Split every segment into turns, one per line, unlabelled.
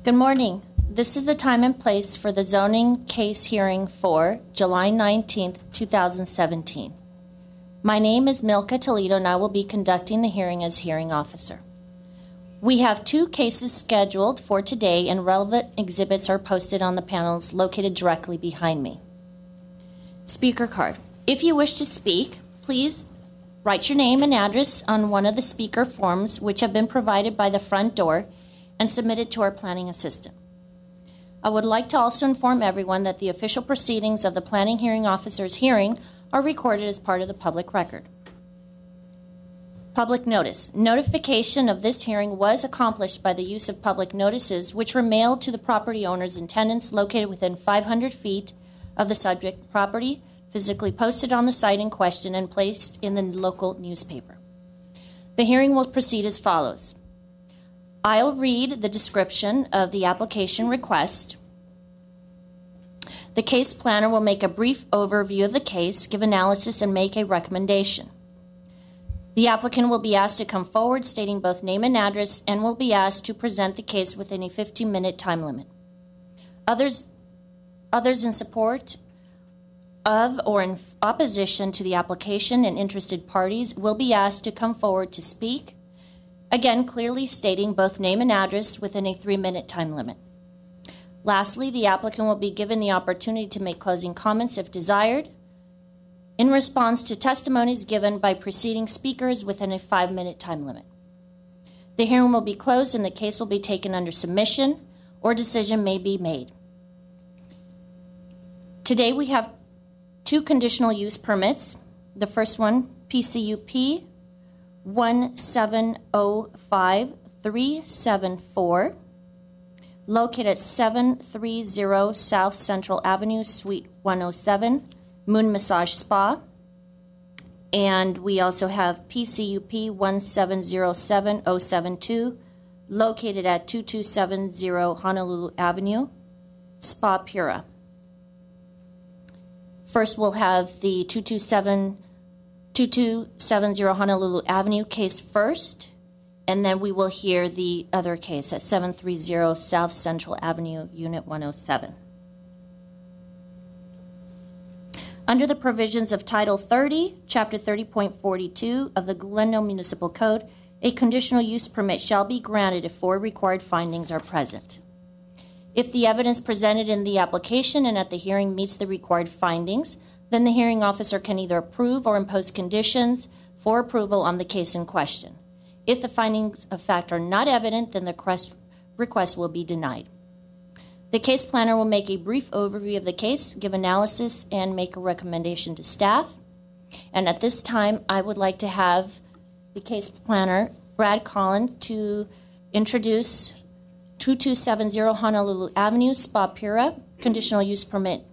Good morning. This is the time and place for the zoning case hearing for July 19th, 2017. My name is Milka Toledo, and I will be conducting the hearing as hearing officer. We have 2 cases scheduled for today, and relevant exhibits are posted on the panels located directly behind me. Speaker card. If you wish to speak, please write your name and address on one of the speaker forms which have been provided by the front door and submit it to our planning assistant. I would like to also inform everyone that the official proceedings of the planning hearing officer's hearing are recorded as part of the public record. Public notice. Notification of this hearing was accomplished by the use of public notices, which were mailed to the property owners and tenants located within 500 feet of the subject property, physically posted on the site in question, and placed in the local newspaper. The hearing will proceed as follows. I'll read the description of the application request. The case planner will make a brief overview of the case, give analysis, and make a recommendation. The applicant will be asked to come forward stating both name and address, and will be asked to present the case within a 15-minute time limit. Others in support of or in opposition to the application and interested parties will be asked to come forward to speak, again clearly stating both name and address within a 3-minute time limit. Lastly, the applicant will be given the opportunity to make closing comments if desired, in response to testimonies given by preceding speakers within a 5-minute time limit. The hearing will be closed and the case will be taken under submission, or decision may be made. Today we have 2 conditional use permits. The first one, PCUP 1705374, located at 730 South Central Avenue, Suite 107, Moon Massage Spa. And we also have PCUP 1707072, located at 2270 Honolulu Avenue, Spa Pura. First, we'll have the 2270 Honolulu Avenue case first, and then we will hear the other case at 730 South Central Avenue, Unit 107. Under the provisions of Title 30, Chapter 30.42 of the Glendale Municipal Code, a conditional use permit shall be granted if 4 required findings are present. If the evidence presented in the application and at the hearing meets the required findings, then the hearing officer can either approve or impose conditions for approval on the case in question. If the findings of fact are not evident, then the request will be denied. The case planner will make a brief overview of the case, give analysis, and make a recommendation to staff. And at this time, I would like to have the case planner, Brad Collin, to introduce 2270 Honolulu Avenue, Spa Pura, conditional use permit,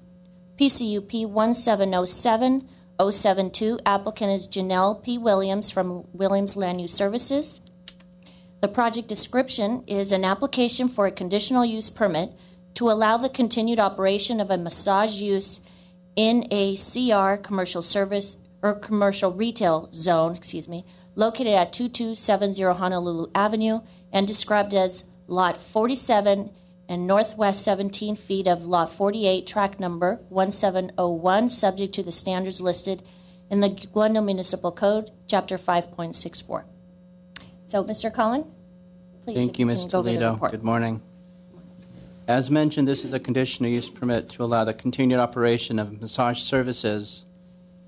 PCUP 1707072. Applicant is Janelle P. Williams from Williams Land Use Services. The project description is an application for a conditional use permit to allow the continued operation of a massage use in a CR commercial service or commercial retail zone, located at 2270 Honolulu Avenue and described as Lot 47 and northwest 17 feet of Lot 48, tract number 1701, subject to the standards listed in the Glendale Municipal Code, Chapter 5.64. So, Mr. Collin, please.
Thank you, Ms. Toledo. Good morning. As mentioned, this is a conditional use permit to allow the continued operation of massage services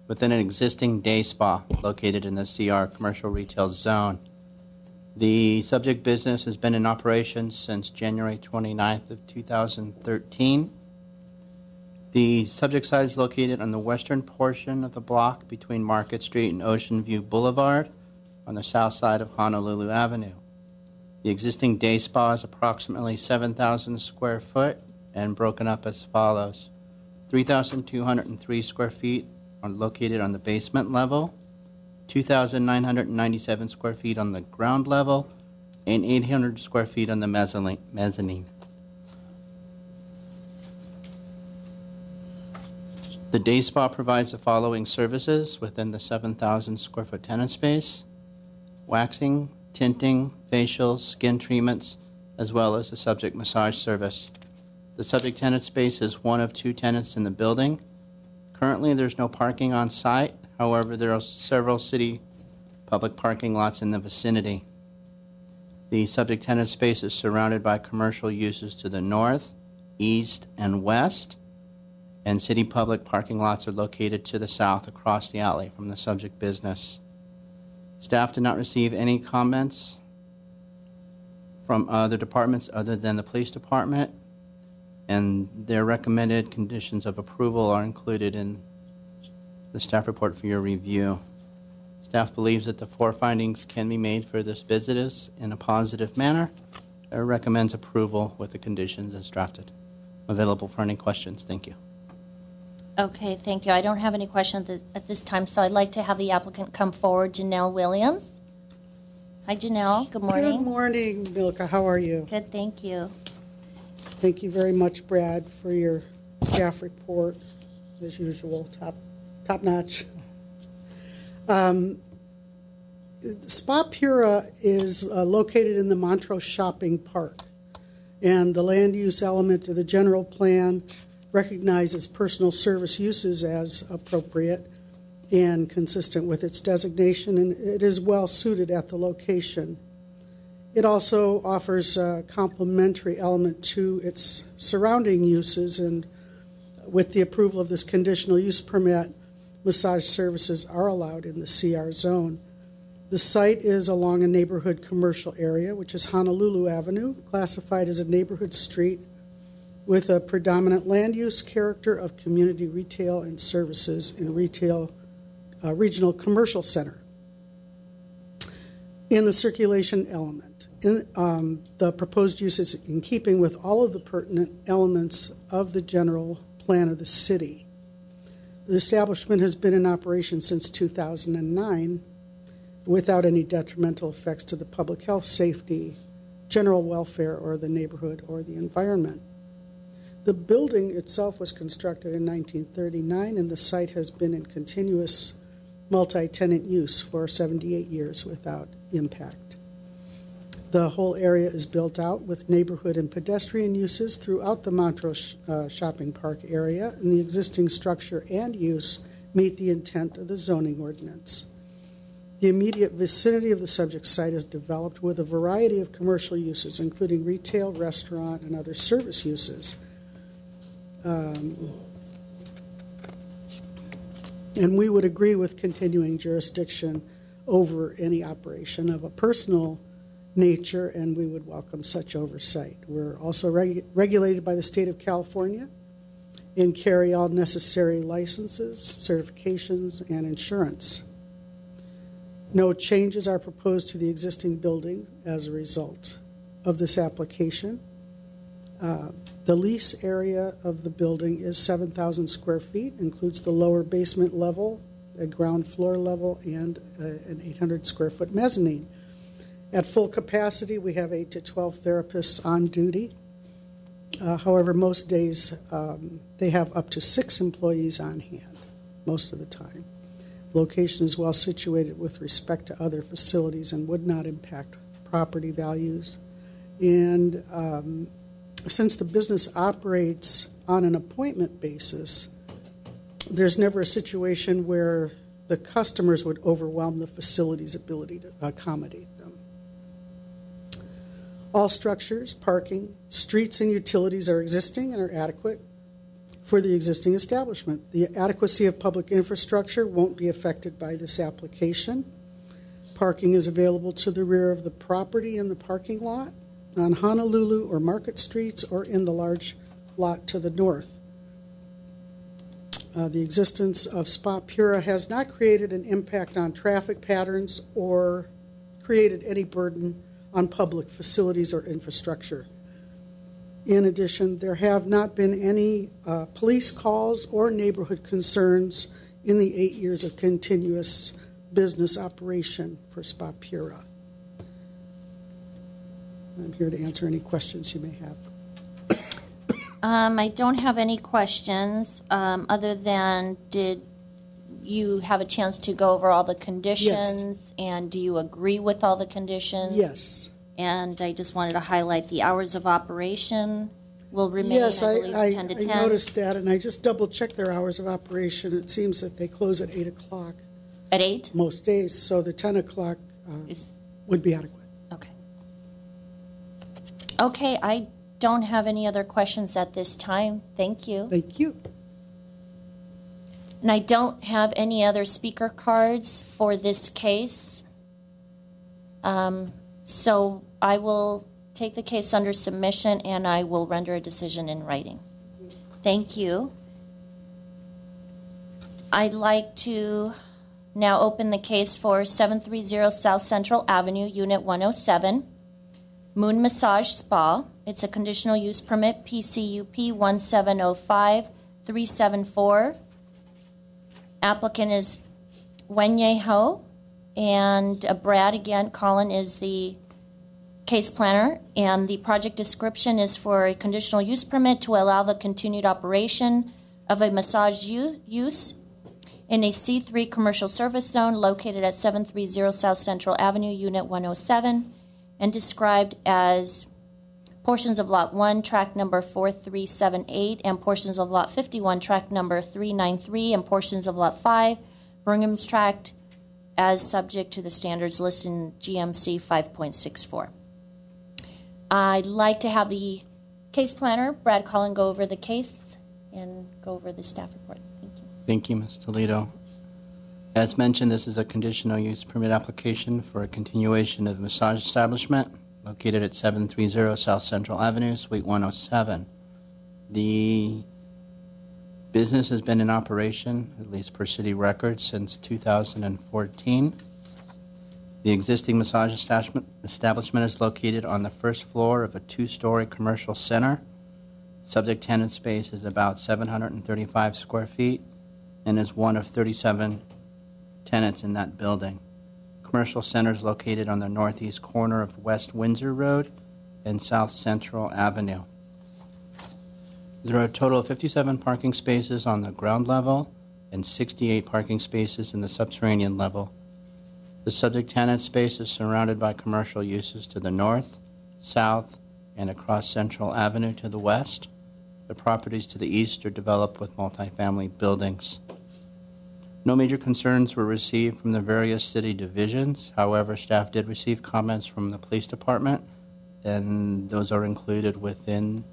within an existing day spa located in the CR commercial retail zone. The subject business has been in operation since January 29th of 2013. The subject site is located on the western portion of the block between Market Street and Ocean View Boulevard on the south side of Honolulu Avenue. The existing day spa is approximately 7,000 square foot and broken up as follows. 3,203 square feet are located on the basement level, 2,997 square feet on the ground level, and 800 square feet on the mezzanine. The day spa provides the following services within the 7,000 square foot tenant space: waxing, tinting, facials, skin treatments, as well as the subject massage service. The subject tenant space is one of 2 tenants in the building. Currently, there's no parking on site. However, there are several city public parking lots in the vicinity. The subject tenant space is surrounded by commercial uses to the north, east, and west, and city public parking lots are located to the south across the alley from the subject business. Staff did not receive any comments from other departments other than the police department, and their recommended conditions of approval are included in the staff report for your review. Staff believes that the 4 findings can be made for this business in a positive manner. It recommends approval with the conditions as drafted. I'm available for any questions. Thank you.
Okay, thank you. I don't have any questions at this time, so I'd like to have the applicant come forward, Janelle Williams. Hi, Janelle. Good morning.
Good morning, Milka. How are you?
Good, thank you.
Thank you very much, Brad, for your staff report, as usual, top notch. Spa Pura is located in the Montrose Shopping Park, and the land use element of the general plan recognizes personal service uses as appropriate and consistent with its designation, and it is well suited at the location. It also offers a complementary element to its surrounding uses, and with the approval of this conditional use permit, massage services are allowed in the CR zone. The site is along a neighborhood commercial area, which is Honolulu Avenue, classified as a neighborhood street with a predominant land use character of community retail and services in regional commercial center. In the circulation element, the proposed use is in keeping with all of the pertinent elements of the general plan of the city. The establishment has been in operation since 2009 without any detrimental effects to the public health, safety, general welfare, or the neighborhood or the environment. The building itself was constructed in 1939, and the site has been in continuous multi-tenant use for 78 years without impact. The whole area is built out with neighborhood and pedestrian uses throughout the Montrose Shopping Park area, and the existing structure and use meet the intent of the zoning ordinance. The immediate vicinity of the subject site is developed with a variety of commercial uses, including retail, restaurant, and other service uses. And we would agree with continuing jurisdiction over any operation of a personal nature, and we would welcome such oversight. We're also regulated by the state of California and carry all necessary licenses, certifications, and insurance. No changes are proposed to the existing building as a result of this application. The lease area of the building is 7,000 square feet, includes the lower basement level, a ground floor level, and an 800 square foot mezzanine. At full capacity, we have 8 to 12 therapists on duty. However, most days they have up to 6 employees on hand most of the time. Location is well situated with respect to other facilities and would not impact property values. And since the business operates on an appointment basis, there's never a situation where the customers would overwhelm the facility's ability to accommodate them. All structures, parking, streets, and utilities are existing and are adequate for the existing establishment. The adequacy of public infrastructure won't be affected by this application. Parking is available to the rear of the property in the parking lot, on Honolulu or Market Streets, or in the large lot to the north. The existence of Spa Pura has not created an impact on traffic patterns or created any burden on public facilities or infrastructure. In addition, there have not been any police calls or neighborhood concerns in the 8 years of continuous business operation for Spa Pura. I'm here to answer any questions you may have.
I don't have any questions other than, did you have a chance to go over all the conditions?
Yes.
And do you agree with all the conditions?
Yes.
And I just wanted to highlight the hours of operation will remain,
Yes,
I believe, 10 to 10.
I noticed that, and I just double-checked their hours of operation. It seems that they close at 8 o'clock
At 8?
most days, so the 10 o'clock
Is-
would be adequate.
Okay. Okay, I don't have any other questions at this time. Thank you.
Thank you.
And I don't have any other speaker cards for this case. So I will take the case under submission and I will render a decision in writing. Thank you. I'd like to now open the case for 730 South Central Avenue, Unit 107, Moon Massage Spa. It's a conditional use permit, PCUP 1705374. Applicant is Wenye Ho, and Brad, again, Colin is the case planner, and the project description is for a conditional use permit to allow the continued operation of a massage use in a C3 commercial service zone located at 730 South Central Avenue, Unit 107, and described as portions of Lot 1, tract number 4378, and portions of Lot 51, tract number 393, and portions of Lot 5, Bringham's tract, as subject to the standards listed in GMC 5.64. I'd like to have the case planner, Brad Collin, go over the case and go over the staff report. Thank you.
Thank you, Ms. Toledo. As mentioned, this is a conditional use permit application for a continuation of massage establishment located at 730 South Central Avenue, Suite 107. The business has been in operation, at least per city records, since 2014. The existing massage establishment is located on the first floor of a two-story commercial center. Subject tenant space is about 735 square feet and is one of 37 tenants in that building. Commercial center is located on the northeast corner of West Windsor Road and South Central Avenue. There are a total of 57 parking spaces on the ground level and 68 parking spaces in the subterranean level. The subject tenant space is surrounded by commercial uses to the north, south, and across Central Avenue to the west. The properties to the east are developed with multifamily buildings. No major concerns were received from the various city divisions. However, staff did receive comments from the police department, and those are included within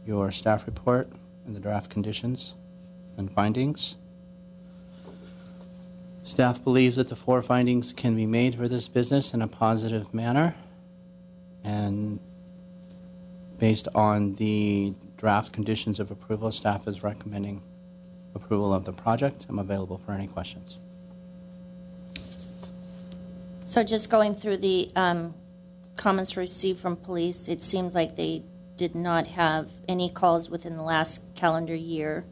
your staff report and the draft conditions and findings. Staff believes that the four findings can be made for this business in a positive manner, and based on the draft conditions of approval, staff is recommending approval of the project. I'm available for any questions.
So just going through the comments received from police, it seems like they did not have any calls within the last calendar year,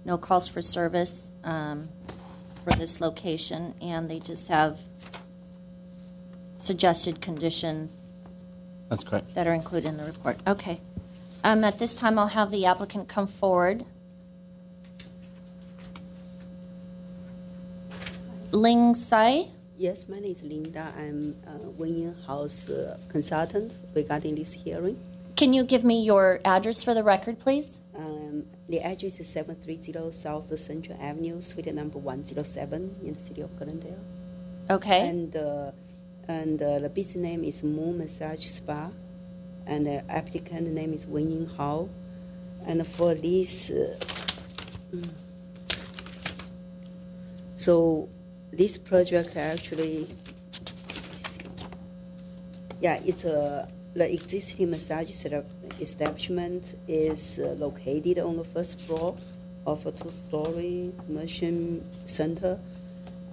no calls for service for this location, and they just have suggested conditions.
That's correct.
That are included in the report. Okay. At this time, I'll have the applicant come forward. Ling Sai.
Yes, my name is Linda. I'm a one-year house consultant regarding this hearing.
Can you give me your address for the record, please?
The address is 730 South Central Avenue, suite number 107 in the city of Glendale.
Okay.
And the business name is Moon Massage Spa, and the applicant name is Wenying Hao. And for this, so this project actually, it's the existing massage establishment is located on the first floor of a two-story commercial center,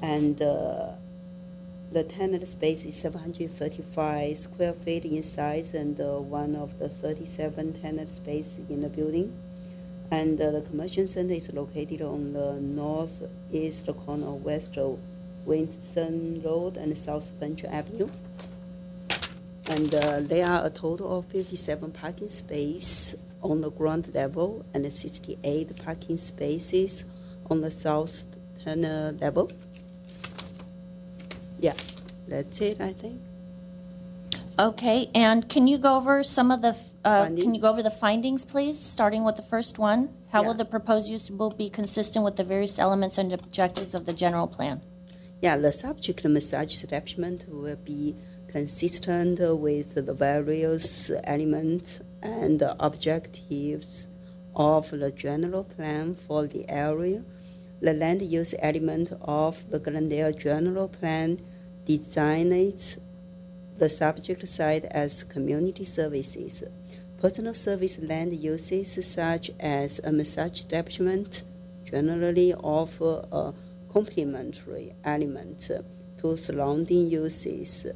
and the tenant space is 735 square feet in size, and one of the 37 tenant space in the building. And the commercial center is located on the northeast corner of West Winston Road and South Central Avenue. And there are a total of 57 parking spaces on the ground level and 68 parking spaces on the south tenant level. Yeah, that's it, I think.
Okay, and can you go over some of the
Findings?
can you go over the findings, please, starting with the first one? How will
Yeah.
the proposed use will be consistent with the various elements and objectives of the general plan?
Yeah, the subject massage establishment will be consistent with the various elements and objectives of the general plan for the area. The land use element of the Glendale general plan designates the subject site as community services. Personal service land uses such as a massage establishment generally offer a complementary element to surrounding uses.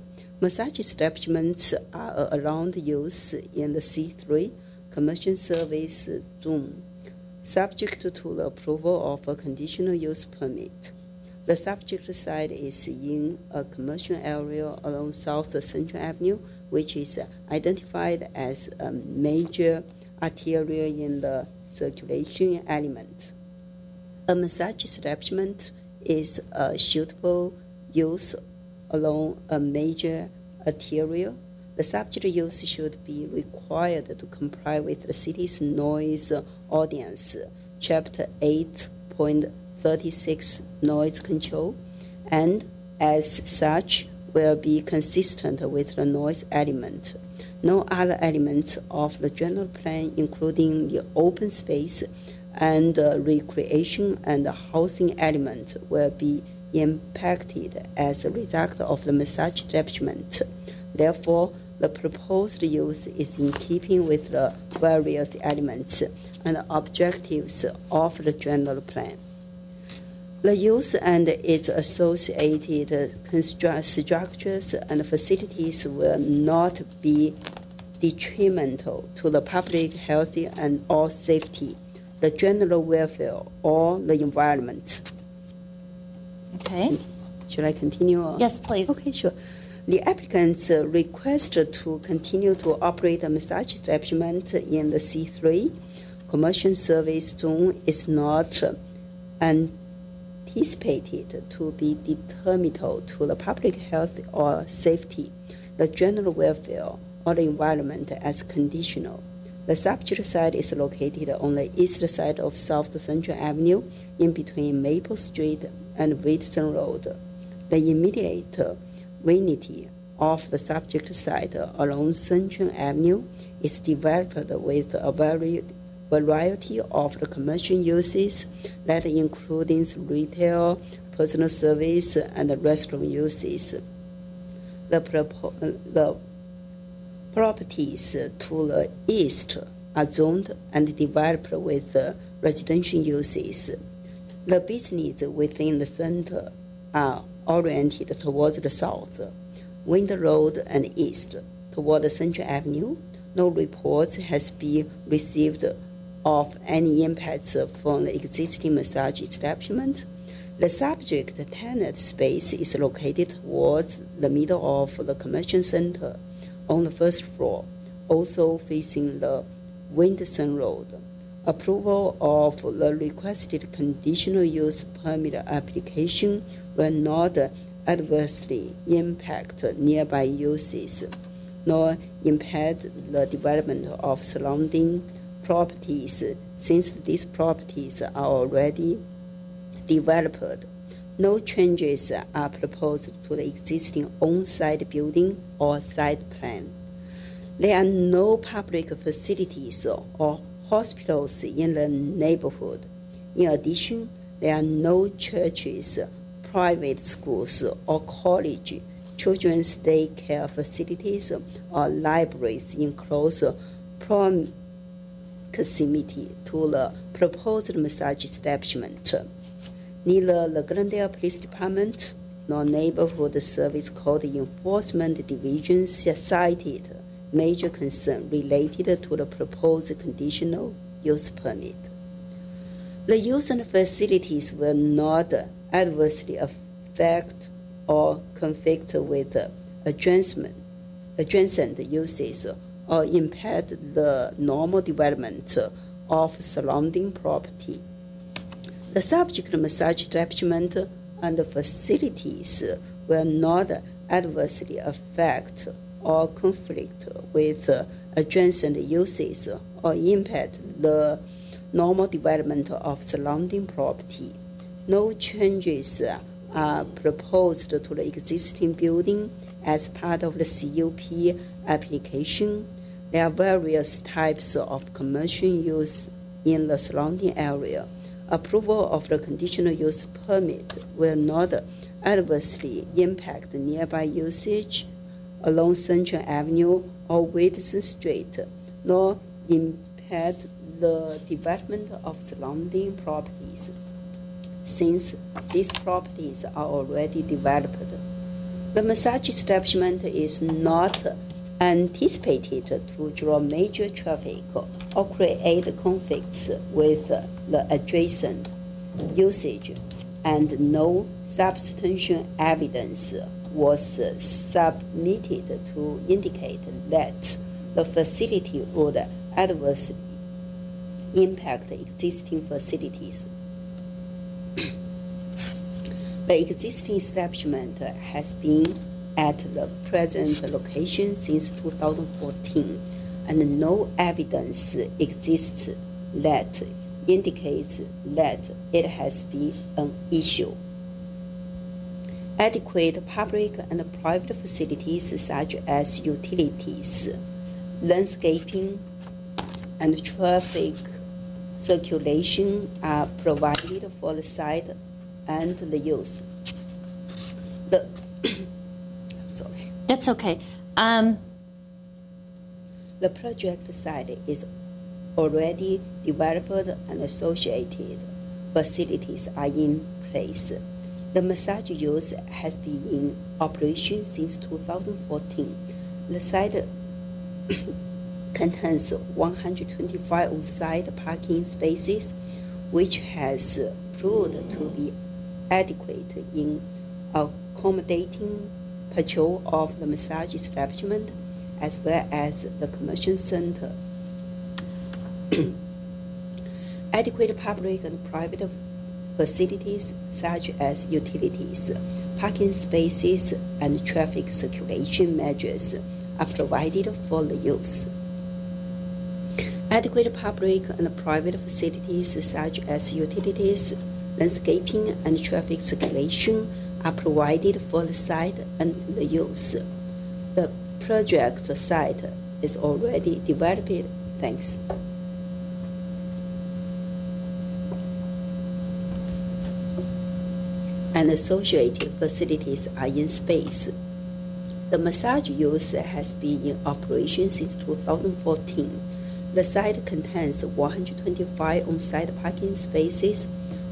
Massage establishments are allowed use in the C3 commercial service zone, subject to the approval of a conditional use permit. The subject site is in a commercial area along South Central Avenue, which is identified as a major artery in the circulation element. A massage establishment is a suitable use along a major arterial. The subject use should be required to comply with the city's noise ordinance, Chapter 8.36 noise control, and as such will be consistent with the noise element. No other elements of the general plan, including the open space and recreation and housing element, will be impacted as a result of the massage establishment. Therefore, the proposed use is in keeping with the various elements and objectives of the general plan. The use and its associated structures and facilities will not be detrimental to the public health and or safety, the general welfare, or the environment.
Okay.
Should I continue?
Yes, please.
Okay, sure. The applicant's request to continue to operate a massage establishment in the C3 commercial service zone is not anticipated to be detrimental to the public health or safety, the general welfare, or the environment as conditional. The subject site is located on the east side of South Central Avenue in between Maple Street and Whitson Road. The immediate vicinity of the subject site along Central Avenue is developed with a variety of the commercial uses that includes retail, personal service, and restaurant uses. The properties to the east are zoned and developed with residential uses. The businesses within the center are oriented towards the south, Wind Road, and east toward Central Avenue. No reports has been received of any impacts from the existing massage establishment. The subject tenant space is located towards the middle of the commercial center on the first floor, also facing the Windson Road. Approval of the requested conditional use permit application will not adversely impact nearby uses, nor impede the development of surrounding properties, since these properties are already developed. No changes are proposed to the existing on-site building or site plan. There are no public facilities or hospitals in the neighborhood. In addition, there are no churches, private schools, or college, children's daycare facilities, or libraries in close proximity to the proposed massage establishment. Neither the Glendale Police Department nor Neighborhood Service Code Enforcement Division cited major concern related to the proposed conditional use permit. The use and facilities will not adversely affect or conflict with adjacent uses or impede the normal development of surrounding property. The subject massage establishment and the facilities will not adversely affect or conflict with adjacent uses or impact the normal development of surrounding property. No changes are proposed to the existing building as part of the CUP application. There are various types of commercial use in the surrounding area. Approval of the conditional use permit will not adversely impact nearby usage along Central Avenue or Whitson Street, nor impact the development of surrounding properties, since these properties are already developed. The massage establishment is not anticipated to draw major traffic or create conflicts with the adjacent usage, and no substantial evidence was submitted to indicate that the facility would adversely impact existing facilities. The existing establishment has been at the present location since 2014, and no evidence exists that indicates that it has been an issue. Adequate public and private facilities such as utilities, landscaping, and traffic circulation are provided for the site and the use. Sorry.
That's okay.
The project site is already developed and associated facilities are in place. The massage use has been in operation since 2014. The site contains 125 on-site parking spaces, which has proved to be adequate in accommodating patrol of the massage establishment as well as the commercial center. Adequate public and private facilities such as utilities, parking spaces, and traffic circulation measures are provided for the use. Adequate public and private facilities such as utilities, landscaping, and traffic circulation are provided for the site and the use. The project site is already developed. Thanks. And associated facilities are in space. The massage use has been in operation since 2014. The site contains 125 on-site parking spaces,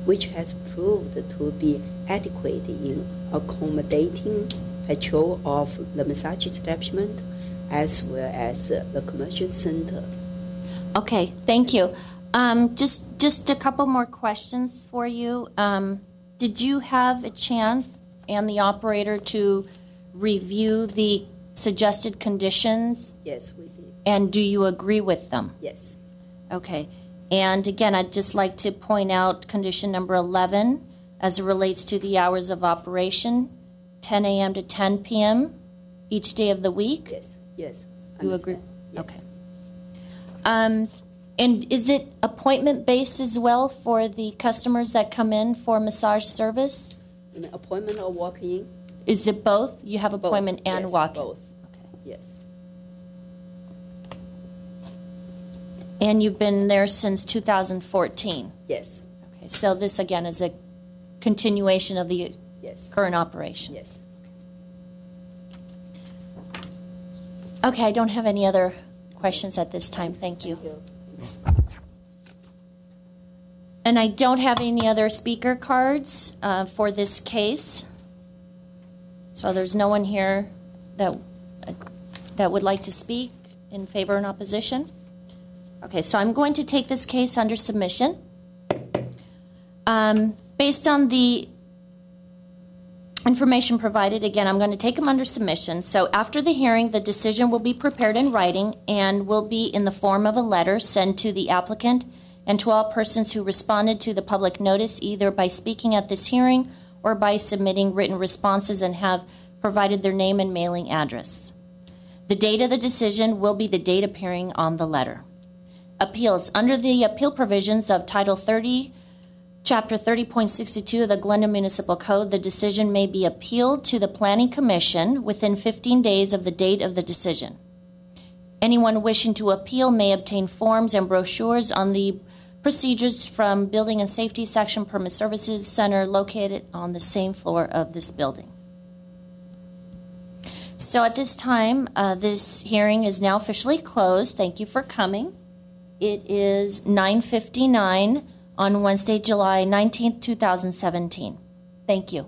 which has proved to be adequate in accommodating patrol of the massage establishment as well as the commercial center.
Okay, thank you. Just a couple more questions for you. Did you have a chance and the operator to review the suggested conditions?
Yes, we did.
And do you agree with them?
Yes.
Okay. And again, I'd just like to point out condition number 11 as it relates to the hours of operation, 10 a.m. to 10 p.m. each day of the week?
Yes, yes.
You agree?
Yes.
Okay. And is it appointment-based as well for the customers that come in for massage service?
An appointment or walk-in?
Is it both? You have appointment
Both.
and
Yes,
walk-in?
Both.
Okay.
Yes.
And you've been there since 2014?
Yes.
Okay, so this, again, is a continuation of the
Yes.
current operation?
Yes.
Okay, I don't have any other questions at this time. Thank you.
Thank you.
And I don't have any other speaker cards for this case. So there's no one here that would like to speak in favor or in opposition. Okay, so I'm going to take this case under submission. Based on the information provided, again, I'm going to take them under submission. So after the hearing, the decision will be prepared in writing and will be in the form of a letter sent to the applicant and to all persons who responded to the public notice, either by speaking at this hearing or by submitting written responses and have provided their name and mailing address. The date of the decision will be the date appearing on the letter. Appeals. Under the appeal provisions of Title 30, Chapter 30.62 of the Glendale Municipal Code, the decision may be appealed to the Planning Commission within 15 days of the date of the decision. Anyone wishing to appeal may obtain forms and brochures on the procedures from Building and Safety Section Permit Services Center located on the same floor of this building. So at this time, this hearing is now officially closed. Thank you for coming. It is 9:59 on Wednesday, July 19th, 2017. Thank you.